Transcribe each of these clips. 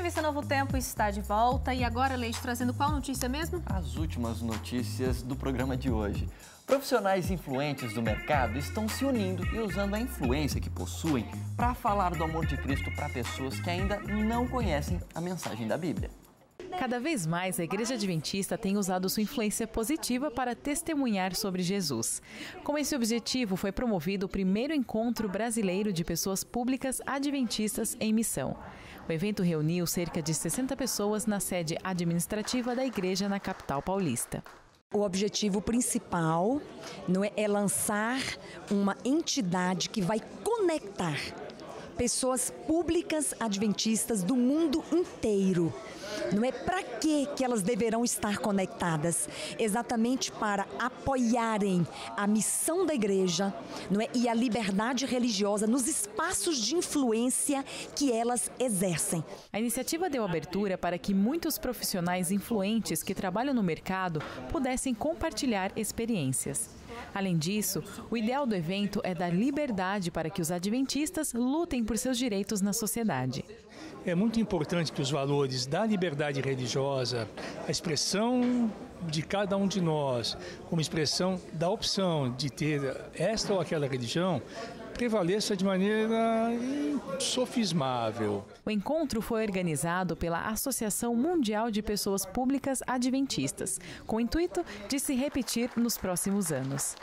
Revista Novo Tempo está de volta e agora, Leite, trazendo qual notícia mesmo? As últimas notícias do programa de hoje. Profissionais influentes do mercado estão se unindo e usando a influência que possuem para falar do amor de Cristo para pessoas que ainda não conhecem a mensagem da Bíblia. Cada vez mais, a Igreja Adventista tem usado sua influência positiva para testemunhar sobre Jesus. Com esse objetivo, foi promovido o primeiro encontro brasileiro de pessoas públicas adventistas em missão. O evento reuniu cerca de 60 pessoas na sede administrativa da igreja na capital paulista. O objetivo principal é lançar uma entidade que vai conectar pessoas públicas adventistas do mundo inteiro. Não é para que elas deverão estar conectadas? Exatamente para apoiarem a missão da igreja, não é? E a liberdade religiosa nos espaços de influência que elas exercem. A iniciativa deu abertura para que muitos profissionais influentes que trabalham no mercado pudessem compartilhar experiências. Além disso, o ideal do evento é dar liberdade para que os adventistas lutem por seus direitos na sociedade. É muito importante que os valores da liberdade religiosa, a expressão de cada um de nós, como expressão da opção de ter esta ou aquela religião, prevaleça de maneira insofismável. O encontro foi organizado pela Associação Mundial de Pessoas Públicas Adventistas, com o intuito de se repetir nos próximos anos.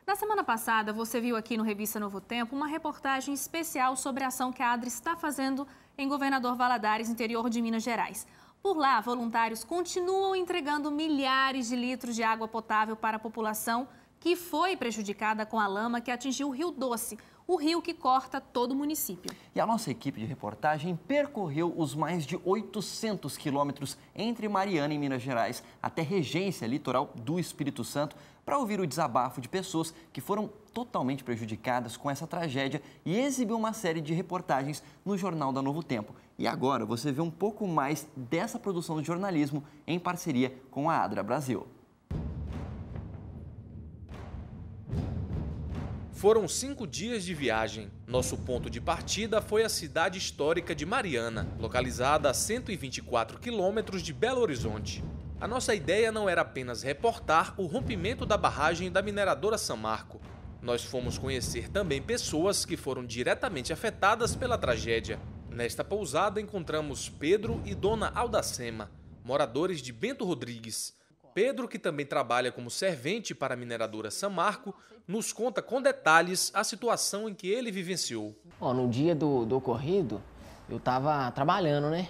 Na semana passada, você viu aqui no Revista Novo Tempo uma reportagem especial sobre a ação que a ADRA está fazendo em Governador Valadares, interior de Minas Gerais. Por lá, voluntários continuam entregando milhares de litros de água potável para a população que foi prejudicada com a lama que atingiu o Rio Doce, o rio que corta todo o município. E a nossa equipe de reportagem percorreu os mais de 800 quilômetros entre Mariana e Minas Gerais até Regência, litoral do Espírito Santo, para ouvir o desabafo de pessoas que foram totalmente prejudicadas com essa tragédia e exibiu uma série de reportagens no Jornal da Novo Tempo. E agora você vê um pouco mais dessa produção de jornalismo em parceria com a ADRA Brasil. Foram 5 dias de viagem. Nosso ponto de partida foi a cidade histórica de Mariana, localizada a 124 quilômetros de Belo Horizonte. A nossa ideia não era apenas reportar o rompimento da barragem da mineradora Samarco. Nós fomos conhecer também pessoas que foram diretamente afetadas pela tragédia. Nesta pousada encontramos Pedro e Dona Aldacema, moradores de Bento Rodrigues. Pedro, que também trabalha como servente para a mineradora Samarco, nos conta com detalhes a situação em que ele vivenciou. No dia do ocorrido, eu estava trabalhando, né?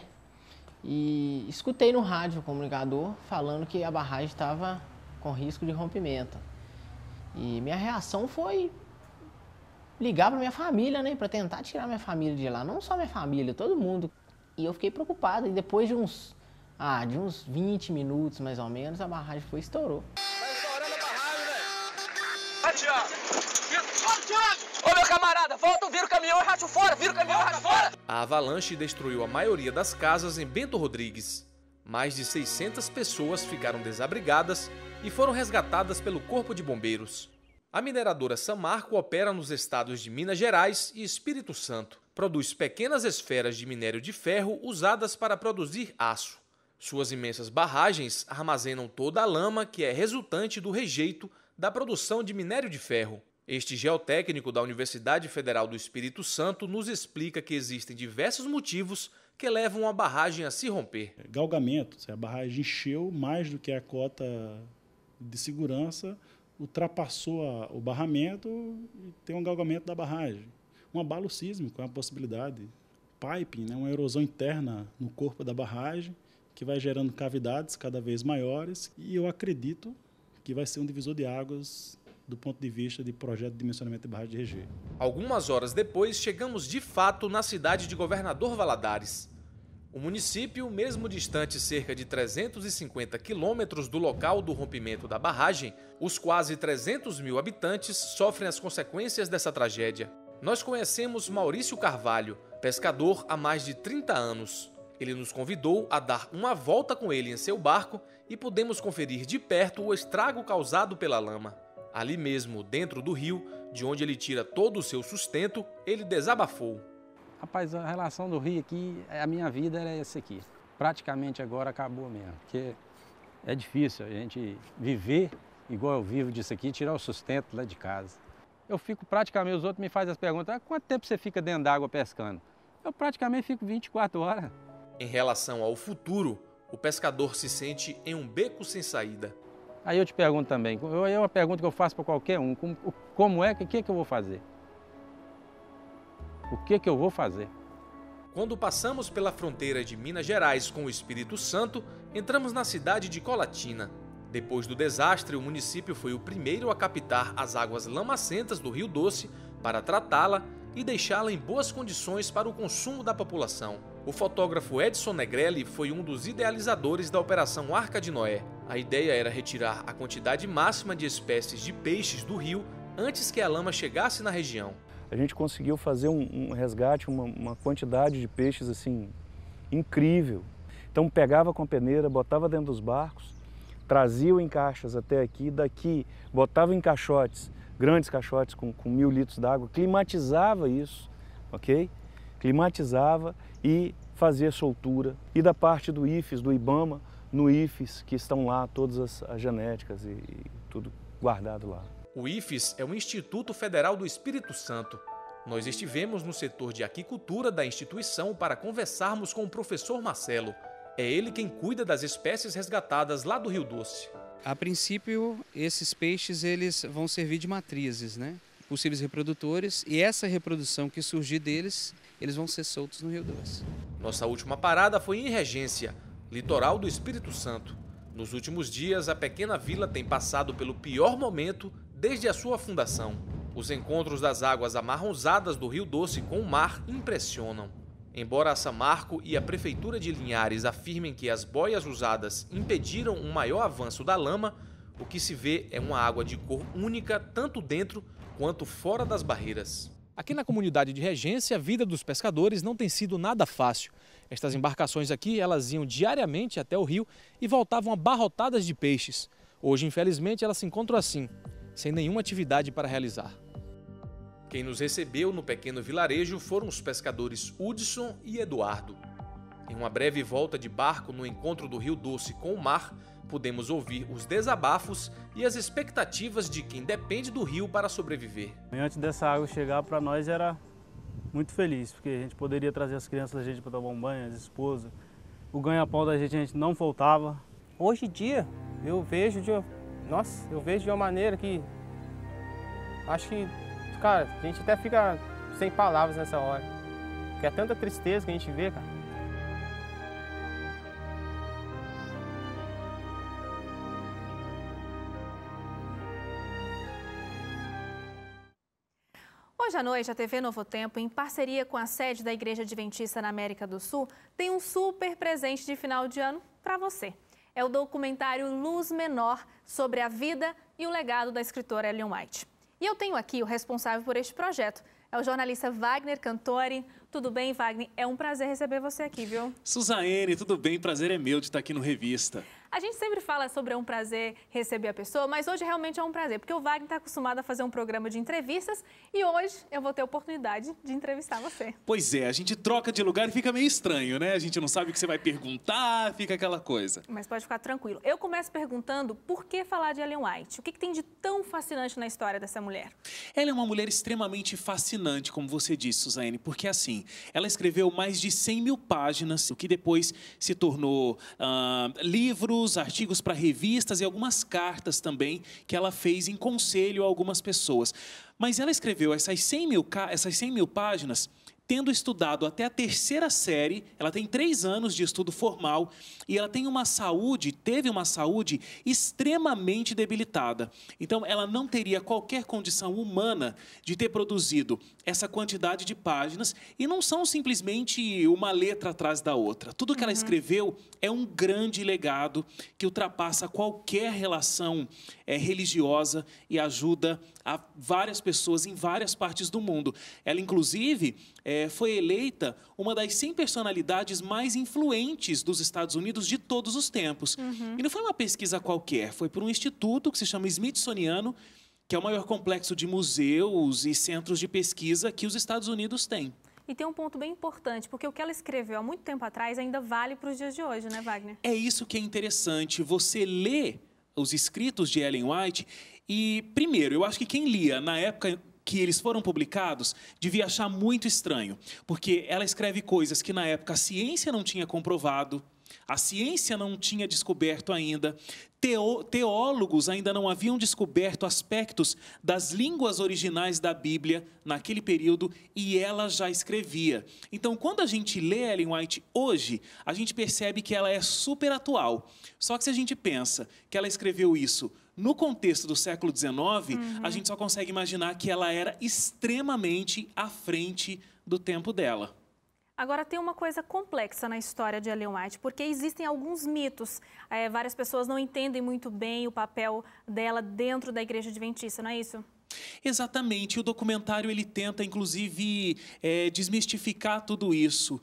E escutei no rádio o comunicador falando que a barragem estava com risco de rompimento. E minha reação foi ligar para minha família, né? Para tentar tirar minha família de lá. Não só minha família, todo mundo. E eu fiquei preocupado. E depois de uns 20 minutos, mais ou menos, a barragem estourou. Tá estourando a barragem, velho. Vai, Thiago. Ô, meu camarada, volta, vira o caminhão e racha fora, vira o caminhão e racha fora. A avalanche destruiu a maioria das casas em Bento Rodrigues. Mais de 600 pessoas ficaram desabrigadas e foram resgatadas pelo Corpo de Bombeiros. A mineradora Samarco opera nos estados de Minas Gerais e Espírito Santo. Produz pequenas esferas de minério de ferro usadas para produzir aço. Suas imensas barragens armazenam toda a lama que é resultante do rejeito da produção de minério de ferro. Este geotécnico da Universidade Federal do Espírito Santo nos explica que existem diversos motivos que levam a barragem a se romper. Galgamento, a barragem encheu mais do que a cota de segurança, ultrapassou o barramento e tem um galgamento da barragem. Um abalo sísmico é uma possibilidade. Piping, uma erosão interna no corpo da barragem, que vai gerando cavidades cada vez maiores, e eu acredito que vai ser um divisor de águas do ponto de vista de projeto de dimensionamento de barragem de rejeito. Algumas horas depois, chegamos de fato na cidade de Governador Valadares. O município, mesmo distante cerca de 350 quilômetros do local do rompimento da barragem, os quase 300 mil habitantes sofrem as consequências dessa tragédia. Nós conhecemos Maurício Carvalho, pescador há mais de 30 anos. Ele nos convidou a dar uma volta com ele em seu barco e pudemos conferir de perto o estrago causado pela lama. Ali mesmo, dentro do rio, de onde ele tira todo o seu sustento, ele desabafou. Rapaz, a relação do rio aqui, a minha vida era essa aqui. Praticamente agora acabou mesmo, porque é difícil a gente viver igual eu vivo disso aqui, tirar o sustento lá de casa. Eu fico praticamente, os outros me fazem as perguntas, quanto tempo você fica dentro d'água pescando? Eu praticamente fico 24 horas. Em relação ao futuro, o pescador se sente em um beco sem saída. Aí eu te pergunto também, é uma pergunta que eu faço para qualquer um, como é, o que eu vou fazer? O que eu vou fazer? Quando passamos pela fronteira de Minas Gerais com o Espírito Santo, entramos na cidade de Colatina. Depois do desastre, o município foi o primeiro a captar as águas lamacentas do Rio Doce para tratá-la e deixá-la em boas condições para o consumo da população. O fotógrafo Edson Negrelli foi um dos idealizadores da Operação Arca de Noé. A ideia era retirar a quantidade máxima de espécies de peixes do rio antes que a lama chegasse na região. A gente conseguiu fazer um resgate, uma quantidade de peixes assim incrível. Então pegava com a peneira, botava dentro dos barcos, trazia em caixas até aqui, daqui botava em caixotes, grandes caixotes com 1000 litros d'água, climatizava isso, ok? Climatizava e fazia soltura. E da parte do IFES, do IBAMA, no IFES, que estão lá todas as genéticas e tudo guardado lá. O IFES é o Instituto Federal do Espírito Santo. Nós estivemos no setor de aquicultura da instituição para conversarmos com o professor Marcelo. É ele quem cuida das espécies resgatadas lá do Rio Doce. A princípio, esses peixes eles vão servir de matrizes, né? Possíveis reprodutores, e essa reprodução que surgir deles, eles vão ser soltos no Rio Doce. Nossa última parada foi em Regência, litoral do Espírito Santo. Nos últimos dias, a pequena vila tem passado pelo pior momento desde a sua fundação. Os encontros das águas amarronzadas do Rio Doce com o mar impressionam. Embora a Samarco e a Prefeitura de Linhares afirmem que as boias usadas impediram um maior avanço da lama, o que se vê é uma água de cor única tanto dentro quanto fora das barreiras. Aqui na comunidade de Regência, a vida dos pescadores não tem sido nada fácil. Estas embarcações aqui, elas iam diariamente até o rio e voltavam abarrotadas de peixes. Hoje, infelizmente, elas se encontram assim, sem nenhuma atividade para realizar. Quem nos recebeu no pequeno vilarejo foram os pescadores Hudson e Eduardo. Em uma breve volta de barco no encontro do Rio Doce com o mar, pudemos ouvir os desabafos e as expectativas de quem depende do rio para sobreviver. Antes dessa água chegar, para nós era muito feliz, porque a gente poderia trazer as crianças da gente para tomar um banho, as esposas. O ganha-pão da gente a gente não faltava. Hoje em dia, eu vejo de uma maneira que acho que, cara, a gente até fica sem palavras nessa hora. Porque é tanta tristeza que a gente vê, cara. Hoje à noite, a TV Novo Tempo, em parceria com a sede da Igreja Adventista na América do Sul, tem um super presente de final de ano para você. É o documentário Luz Menor, sobre a vida e o legado da escritora Ellen White. E eu tenho aqui o responsável por este projeto, é o jornalista Wagner Cantori. Tudo bem, Wagner? É um prazer receber você aqui, viu? Suzane, tudo bem? Prazer é meu de estar aqui no Revista. A gente sempre fala sobre um prazer receber a pessoa, mas hoje realmente é um prazer, porque o Wagner está acostumado a fazer um programa de entrevistas e hoje eu vou ter a oportunidade de entrevistar você. Pois é, a gente troca de lugar e fica meio estranho, né? A gente não sabe o que você vai perguntar, fica aquela coisa. Mas pode ficar tranquilo. Eu começo perguntando por que falar de Ellen White? O que tem de tão fascinante na história dessa mulher? Ela é uma mulher extremamente fascinante, como você disse, Suzane, porque assim, ela escreveu mais de 100 mil páginas, o que depois se tornou livros, artigos para revistas e algumas cartas também que ela fez em conselho a algumas pessoas. Mas ela escreveu essas 100 mil páginas tendo estudado até a 3ª série. Ela tem 3 anos de estudo formal e ela teve uma saúde extremamente debilitada. Então, ela não teria qualquer condição humana de ter produzido essa quantidade de páginas e não são simplesmente uma letra atrás da outra. Tudo que ela escreveu é um grande legado que ultrapassa qualquer relação religiosa e ajuda a várias pessoas em várias partes do mundo. Ela, inclusive, foi eleita uma das 100 personalidades mais influentes dos Estados Unidos de todos os tempos. E não foi uma pesquisa qualquer, foi por um instituto que se chama Smithsoniano, que é o maior complexo de museus e centros de pesquisa que os Estados Unidos têm. E tem um ponto bem importante, porque o que ela escreveu há muito tempo atrás ainda vale para os dias de hoje, né, Wagner? É isso que é interessante. Você lê os escritos de Ellen White e, primeiro, eu acho que quem lia na época que eles foram publicados devia achar muito estranho, porque ela escreve coisas que na época a ciência não tinha comprovado, a ciência não tinha descoberto ainda, teólogos ainda não haviam descoberto aspectos das línguas originais da Bíblia naquele período e ela já escrevia. Então, quando a gente lê Ellen White hoje, a gente percebe que ela é super atual. Só que se a gente pensa que ela escreveu isso no contexto do século XIX, a gente só consegue imaginar que ela era extremamente à frente do tempo dela. Agora, tem uma coisa complexa na história de Ellen White, porque existem alguns mitos. Várias pessoas não entendem muito bem o papel dela dentro da Igreja Adventista, não é isso? Exatamente. O documentário ele tenta, inclusive, desmistificar tudo isso,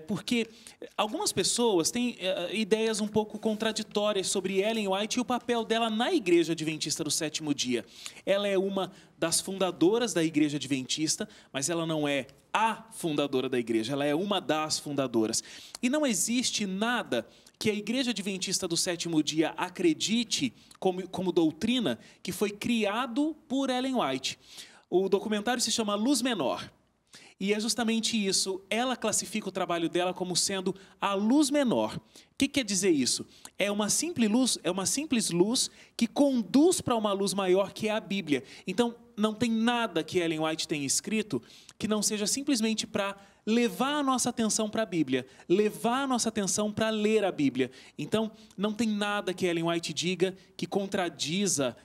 porque algumas pessoas têm ideias um pouco contraditórias sobre Ellen White e o papel dela na Igreja Adventista do Sétimo Dia. Ela é uma das fundadoras da Igreja Adventista, mas ela não é a fundadora da igreja, ela é uma das fundadoras. E não existe nada que a Igreja Adventista do Sétimo Dia acredite como doutrina que foi criado por Ellen White. O documentário se chama Luz Menor. E é justamente isso, ela classifica o trabalho dela como sendo a luz menor. O que quer dizer isso? É uma simples luz que conduz para uma luz maior que é a Bíblia. Então, não tem nada que Ellen White tenha escrito que não seja simplesmente para levar a nossa atenção para a Bíblia, levar a nossa atenção para ler a Bíblia. Então, não tem nada que Ellen White diga que contradiga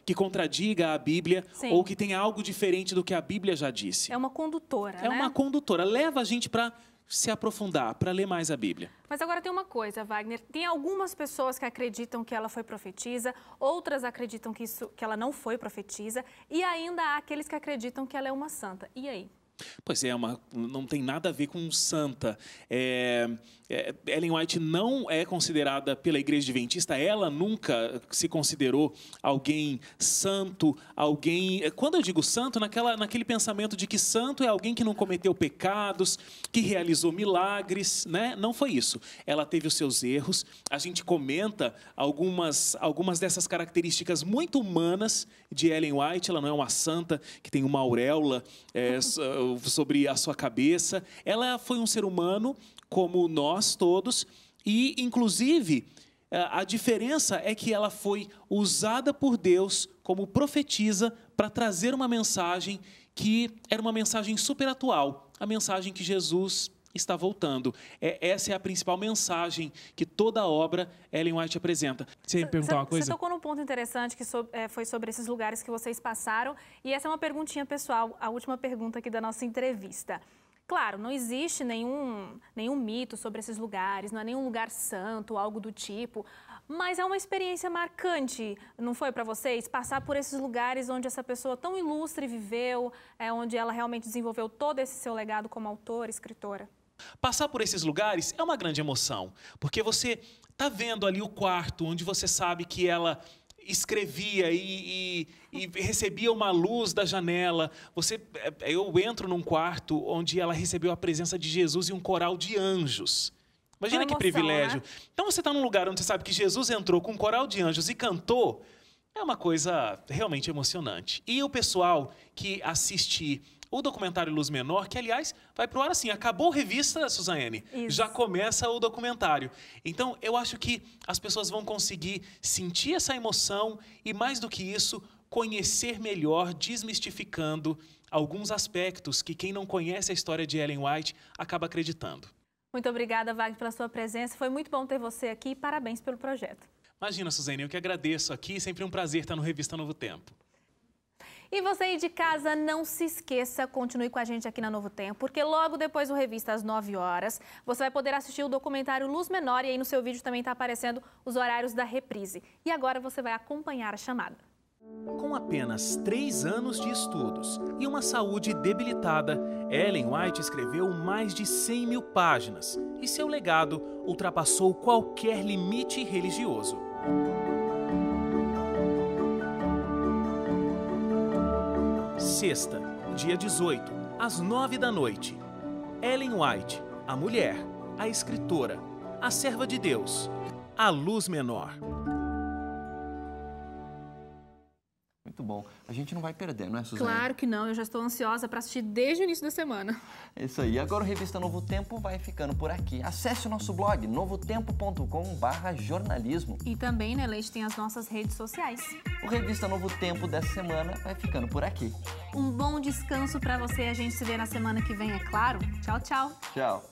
a Bíblia. Sim. Ou que tenha algo diferente do que a Bíblia já disse. É uma condutora, É uma condutora, leva a gente para se aprofundar, para ler mais a Bíblia. Mas agora tem uma coisa, Wagner, tem algumas pessoas que acreditam que ela foi profetisa, outras acreditam que ela não foi profetisa, e ainda há aqueles que acreditam que ela é uma santa. E aí? Pois é, não tem nada a ver com santa. Ellen White não é considerada pela Igreja Adventista, ela nunca se considerou alguém santo, alguém... Quando eu digo santo, naquele pensamento de que santo é alguém que não cometeu pecados, que realizou milagres, né? Não foi isso. Ela teve os seus erros, a gente comenta algumas dessas características muito humanas de Ellen White. Ela não é uma santa que tem uma auréola sobre a sua cabeça. Ela foi um ser humano como nós todos e, inclusive, a diferença é que ela foi usada por Deus como profetisa para trazer uma mensagem que era uma mensagem super atual, a mensagem que Jesus está voltando. Essa é a principal mensagem que toda a obra Ellen White apresenta. Você ia me perguntar uma coisa? Você tocou num ponto interessante que foi sobre esses lugares que vocês passaram. E essa é uma perguntinha pessoal, a última pergunta aqui da nossa entrevista. Claro, não existe nenhum mito sobre esses lugares, não é nenhum lugar santo, algo do tipo, mas é uma experiência marcante, não foi para vocês? Passar por esses lugares onde essa pessoa tão ilustre viveu, onde ela realmente desenvolveu todo esse seu legado como autora, escritora. Passar por esses lugares é uma grande emoção, porque você está vendo ali o quarto onde você sabe que ela escrevia e recebia uma luz da janela. Eu entro num quarto onde ela recebeu a presença de Jesus e um coral de anjos. Imagina que privilégio. Né? Então você está num lugar onde você sabe que Jesus entrou com um coral de anjos e cantou. É uma coisa realmente emocionante. E o pessoal que assiste o documentário Luz Menor, que, aliás, vai pro ar assim, acabou a revista, Suzane, já começa o documentário. Então, eu acho que as pessoas vão conseguir sentir essa emoção e, mais do que isso, conhecer melhor, desmistificando alguns aspectos que quem não conhece a história de Ellen White acaba acreditando. Muito obrigada, Wagner, pela sua presença. Foi muito bom ter você aqui e parabéns pelo projeto. Imagina, Suzane, eu que agradeço aqui. Sempre um prazer estar no Revista Novo Tempo. E você aí de casa, não se esqueça, continue com a gente aqui na Novo Tempo, porque logo depois do Revista, às 9 horas, você vai poder assistir o documentário Luz Menor e aí no seu vídeo também está aparecendo os horários da reprise. E agora você vai acompanhar a chamada. Com apenas 3 anos de estudos e uma saúde debilitada, Ellen White escreveu mais de 100 mil páginas e seu legado ultrapassou qualquer limite religioso. Sexta, dia 18, às 9 da noite. Ellen White, a mulher, a escritora, a serva de Deus, a luz menor. Muito bom. A gente não vai perder, não é, Suzane? Claro que não, eu já estou ansiosa para assistir desde o início da semana. É isso aí. Agora o Revista Novo Tempo vai ficando por aqui. Acesse o nosso blog, novotempo.com/jornalismo. E também, né, Leite, tem as nossas redes sociais. O Revista Novo Tempo dessa semana vai ficando por aqui. Um bom descanso para você. A gente se vê na semana que vem, é claro. Tchau, tchau. Tchau.